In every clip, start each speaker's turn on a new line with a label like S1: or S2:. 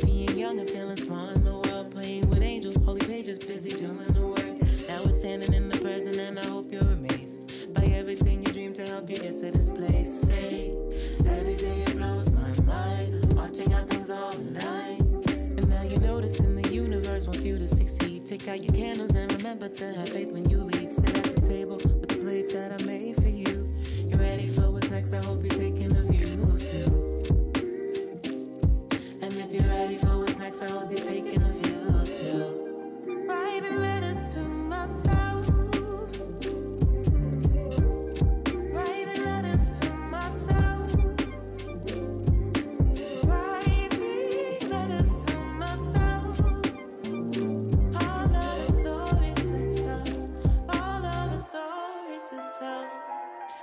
S1: Being young and feeling small in the world, playing with angels, holy pages, busy doing the work. Now we're standing in the present and I hope you're amazed by everything you dream to help you get to this place. Say, every day it blows my mind, watching how things are aligned. And now you noticing the universe wants you to succeed. Take out your candles and remember to have faith when you leave. Sit at the table with the plate that I made for you. You're ready for what's next, I hope you're taking the views too. And if you're ready for what's next, I hope you're taking the views too. Writing letters to myself. Writing letters to myself. Writing letters to myself. All of the stories to tell. All of the stories to tell.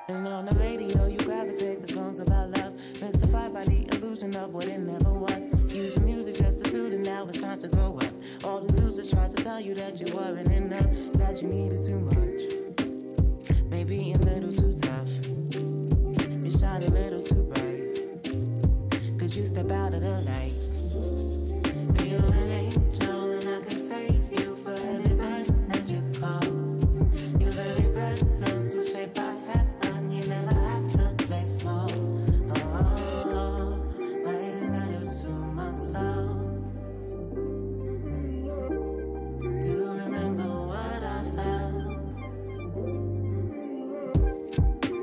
S1: And on the radio you gravitate to songs about love, mystified by the illusion of what it never was. Using music just to soothe, and now it's time to grow up. All the excuses try to tell you that you weren't enough, that you needed too much, maybe a little too tough. You shine a little too bright. Could you step out of the light? Be an angel and I can save you for every time that you call. Your very presence will shape our heaven. You never have to play small. Writing letters to myself to remember what I felt,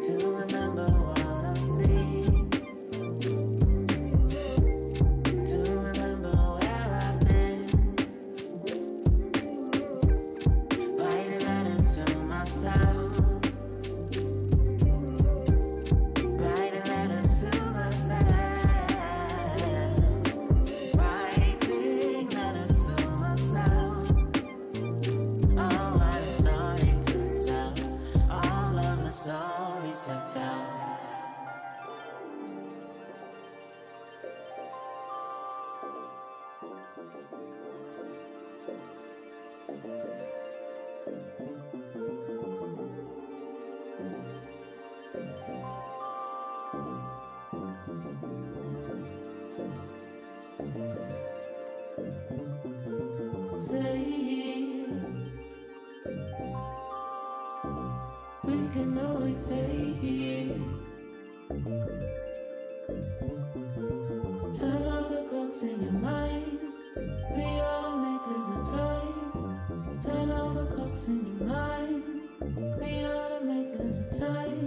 S1: to remember what I see, to remember where I've been. Writing letters to myself. Writing letters to myself. Writing letters to myself. All of the stories to tell. All of the stories to tell. Say, we can always say, turn off the clocks in your mind. We ought to make it the time. Turn off the clocks in your mind. We ought to make it the time.